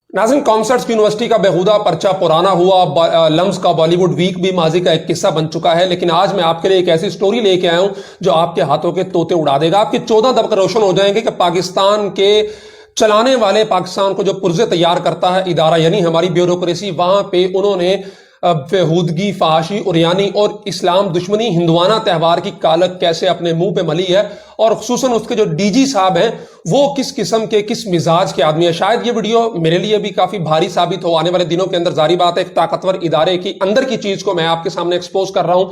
नाज़रीन, commerce university का बेहुदा पर्चा पुराना हुआ, लम्स का बॉलीवुड वीक भी माजी का एक किस्सा बन चुका है। लेकिन आज मैं आपके लिए एक ऐसी स्टोरी लेके आया हूं जो आपके हाथों के तोते उड़ा देगा। आपके 14 दबक रोशन हो जाएंगे कि पाकिस्तान के चलाने वाले, पाकिस्तान को जो पुर्जे तैयार करता है इदारा यानी हमारी ब्यूरोक्रेसी, वहां पे उन्होंने बेहूदगी, फहाशी, उरियानी और इस्लाम दुश्मनी, हिंदुआना त्यौहार की कालक कैसे अपने मुंह पे मली है, और खुसूसन उसके जो डीजी साहब हैं वो किस किस्म के, किस मिजाज के आदमी है। शायद ये वीडियो मेरे लिए भी काफी भारी साबित हो आने वाले दिनों के अंदर। जारी बात है, एक ताकतवर इदारे की अंदर की चीज को मैं आपके सामने एक्सपोज कर रहा हूं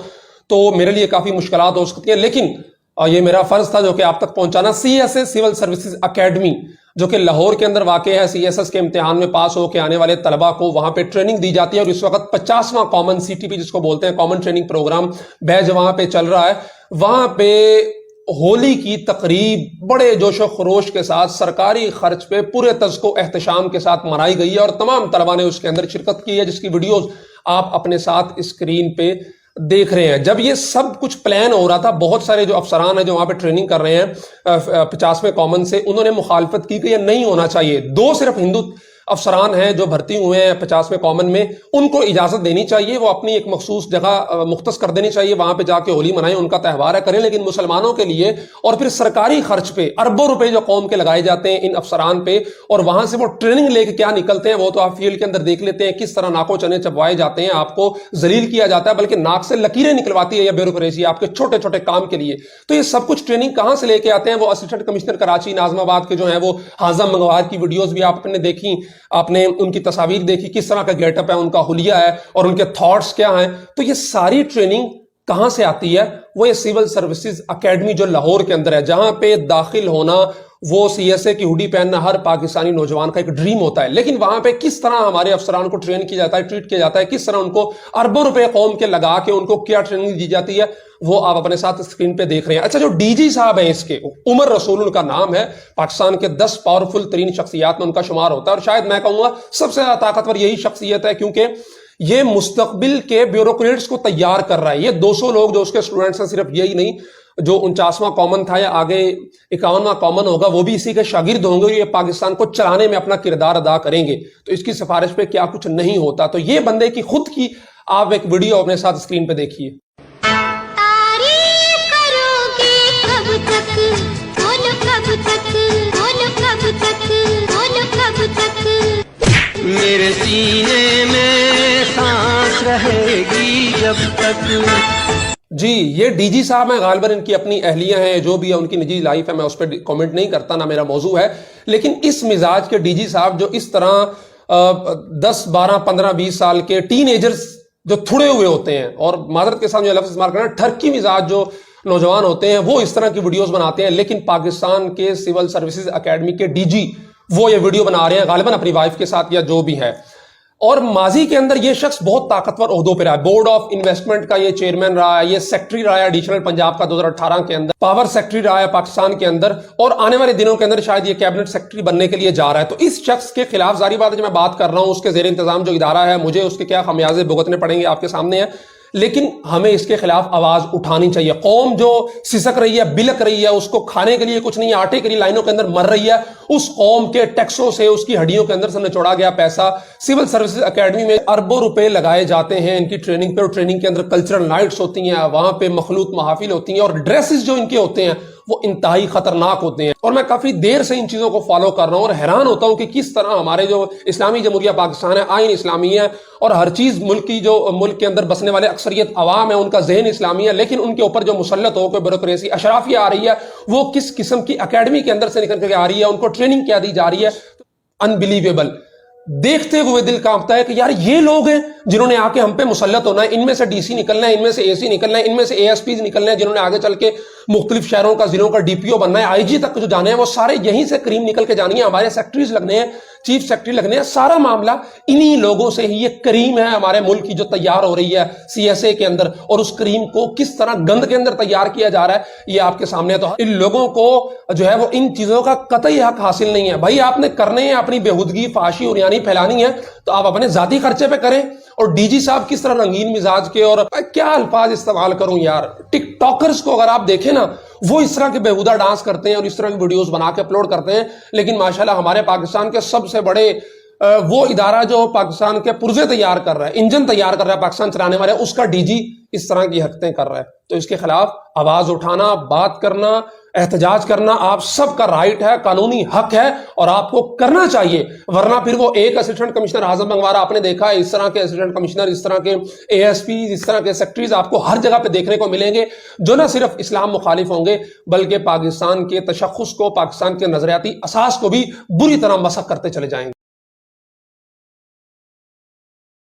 तो मेरे लिए काफी मुश्किलात हो सकती है, लेकिन ये मेरा फर्ज था जो कि आप तक पहुंचाना। सीएसए सिविल सर्विसेज अकेडमी जो कि लाहौर के अंदर वाक़ है, सीएसएस के इम्तिहान में पास होकर आने वाले तलबा को वहां पे ट्रेनिंग दी जाती है। और इस वक्त 50वां कॉमन सीटीपी जिसको बोलते हैं, कॉमन ट्रेनिंग प्रोग्राम बैच वहां पे चल रहा है। वहां पे होली की तकरीब बड़े जोशो खरोश के साथ सरकारी खर्च पे पूरे तज़्को एहतशाम के साथ मनाई गई है और तमाम तलबा ने उसके अंदर शिरकत की है, जिसकी वीडियोज आप अपने साथ स्क्रीन पे देख रहे हैं। जब ये सब कुछ प्लान हो रहा था, बहुत सारे जो अफसरान हैं जो वहां पे ट्रेनिंग कर रहे हैं 50वें कॉमन से, उन्होंने मुखालफत की कि ये नहीं होना चाहिए। दो सिर्फ हिंदू अफसरान हैं जो भर्ती हुए हैं 50वें कॉमन में, उनको इजाजत देनी चाहिए, वो अपनी एक मखसूस जगह मुख्तस कर देनी चाहिए, वहां पे जाके होली मनाएं, उनका त्यौहार है, करें। लेकिन मुसलमानों के लिए और फिर सरकारी खर्च पे अरबों रुपए जो कौम के लगाए जाते हैं इन अफसरान पे, और वहां से वो ट्रेनिंग लेके क्या निकलते हैं वो तो आप फील्ड के अंदर देख लेते हैं, किस तरह नाको चने चबवाए जाते हैं, आपको जलील किया जाता है, बल्कि नाक से लकीरें निकलवाती है यह ब्यूरोक्रेसी आपके छोटे छोटे काम के लिए। तो ये सब कुछ ट्रेनिंग कहां से लेके आते हैं? वो असिस्टेंट कमिश्नर कराची नाजमाबाद के जो है वो हाज़म मंगवार की वीडियोज भी आपने देखी, आपने उनकी तस्वीर देखी, किस तरह का गेटअप है, उनका हुलिया है और उनके थॉट्स क्या हैं। तो ये सारी ट्रेनिंग कहां से आती है? वो ये सिविल सर्विसेज अकेडमी जो लाहौर के अंदर है, जहां पे दाखिल होना वो सीएसए की हुडी पहनना हर पाकिस्तानी नौजवान का एक ड्रीम होता है। लेकिन वहां पे किस तरह हमारे अफसरान को ट्रेन किया जाता है, ट्रीट किया जाता है, किस तरह उनको अरबों रुपए कौम के लगा के उनको क्या ट्रेनिंग दी जाती है, वो आप अपने साथ स्क्रीन पे देख रहे हैं। अच्छा, जो डीजी साहब है इसके, उमर रसूल उनका नाम है, पाकिस्तान के 10 पावरफुल तरीन शख्सियात में उनका शुमार होता है और शायद मैं कहूंगा सबसे ज्यादा ताकतवर यही शख्सियत है, क्योंकि ये मुस्तकबिल के ब्यूरोक्रेट्स को तैयार कर रहा है। ये 200 लोग जो उसके स्टूडेंट्स हैं, सिर्फ यही नहीं, जो 49वां कॉमन था या आगे 51वां कॉमन होगा, वो भी इसी के शागिर्द होंगे। ये पाकिस्तान को चलाने में अपना किरदार अदा करेंगे। तो इसकी सिफारिश पे क्या कुछ नहीं होता। तो ये बंदे की खुद की आप एक वीडियो अपने साथ स्क्रीन पे देखिए। मेरे सीने में सांस रहेगी जब तक। जी, ये डीजी साहब हैं, गालिबन इनकी अपनी अहलियां हैं, जो भी है उनकी निजी लाइफ है, मैं उस पर कमेंट नहीं करता, ना मेरा मौजू है। लेकिन इस मिजाज के डीजी साहब जो इस तरह 10, 12, 15, 20 साल के टीनेजर्स जो थुड़े हुए होते हैं, और मादरत के साथ जो लफ्ज़ इस्तेमाल करना, ठरकी मिजाज जो नौजवान होते हैं, वो इस तरह की वीडियोस बनाते हैं। लेकिन पाकिस्तान के सिविल सर्विसेज अकेडमी के डीजी वो ये वीडियो बना रहे हैं गालिबन अपनी वाइफ के साथ या जो भी है। और माजी के अंदर ये शख्स बहुत ताकतवर ओहदों पर रहा है। बोर्ड ऑफ इन्वेस्टमेंट का ये चेयरमैन रहा है, ये सेक्रेटरी रहा है एडिशनल पंजाब का 2018 के अंदर, पावर सेक्रेटरी रहा है पाकिस्तान के अंदर, और आने वाले दिनों के अंदर शायद ये कैबिनेट सेक्रेटरी बनने के लिए जा रहा है। तो इस शख्स के खिलाफ, जारी बात है, जो मैं बात कर रहा हूं, उसके जेर इंतजाम जो इदारा है, मुझे उसके क्या खमियाजे भुगतने पड़ेंगे आपके सामने है, लेकिन हमें इसके खिलाफ आवाज उठानी चाहिए। कौम जो सिसक रही है, बिलक रही है, उसको खाने के लिए कुछ नहीं, आटे के लिए लाइनों के अंदर मर रही है, उस कौम के टैक्सों से, उसकी हड्डियों के अंदर से निचोड़ा गया पैसा सिविल सर्विसेज अकेडमी में अरबों रुपए लगाए जाते हैं इनकी ट्रेनिंग पे। और ट्रेनिंग के अंदर कल्चरल नाइट्स होती हैं, वहां पे मखलूत महाफिल होती हैं, और ड्रेसेस जो इनके होते हैं वो इंतहाई खतरनाक होते हैं। और मैं काफी देर से इन चीजों को फॉलो कर रहा हूं और हैरान होता हूं कि किस तरह हमारे जो इस्लामी जमहूरिया पाकिस्तान है, आइन इस्लामी है, और हर चीज मुल्क की जो मुल्क के अंदर बसने वाले अक्सरियत अवाम है, उनका जहन इस्लामी है, लेकिन उनके ऊपर जो मुसल्लत होकर ब्यूरोक्रेसी अशराफिया आ रही है, वो किस किस्म की अकेडमी के अंदर से निकल के आ रही है, उनको ट्रेनिंग क्या दी जा रही है। अनबिलीवेबल। देखते हुए दिल कांपता है कि यार ये लोग हैं जिन्होंने आके हम पे मुसल्लत होना है, इनमें से डीसी निकलना है, इनमें से एसी निकलना है, इनमें से एएसपीज निकलना है, जिन्होंने आगे चल के मुख्तलिफ शहरों का, जिलों का डीपीओ बनना है, आईजी तक जो जाने हैं, वो सारे यहीं से क्रीम निकल के जानी है, हमारे सेक्रेटरीज लगने हैं, चीफ सेक्रेटरी लगने हैं। सारा मामला इन्हीं लोगों से ही, ये क्रीम है हमारे मुल्क की जो तैयार हो रही है सीएसए के अंदर, और उस क्रीम को किस तरह गंद के अंदर तैयार किया जा रहा है ये आपके सामने है। तो इन लोगों को जो है वो इन चीजों का कतई हक हासिल नहीं है। भाई आपने करने हैं, अपनी बेहुदगी, फाशी और यानी फैलानी है तो आप अपने जाती खर्चे पे करें। और डीजी साहब किस तरह रंगीन मिजाज के, और क्या अल्फाज इस्तेमाल करूं यार, टिकटॉकर्स को अगर आप देखें ना, वो इस तरह के बेहुदा डांस करते हैं और इस तरह की वीडियोस बना के अपलोड करते हैं। लेकिन माशाल्लाह हमारे पाकिस्तान के सबसे बड़े وہ ادارہ جو پاکستان کے پرزے تیار کر رہا ہے، انجن تیار کر رہا ہے پاکستان چلانے والے، اس کا ڈی جی اس طرح کی حرکتیں کر رہا ہے، تو اس کے خلاف آواز اٹھانا، بات کرنا، احتجاج کرنا آپ سب کا رائٹ ہے، قانونی حق ہے، اور آپ کو کرنا چاہیے، ورنہ پھر وہ ایک اسسٹنٹ کمشنر اعظم منگوارا آپ نے دیکھا ہے، اس طرح کے اسسٹنٹ کمشنر، اس طرح کے اے ایس پی، اس طرح کے سیکٹریز آپ کو ہر جگہ پہ دیکھنے کو ملیں گے، جو نہ صرف اسلام مخالف ہوں گے بلکہ پاکستان کے تشخص کو، پاکستان کے نظریاتی اساس کو بھی بری طرح مسخ کرتے چلے جائیں گے۔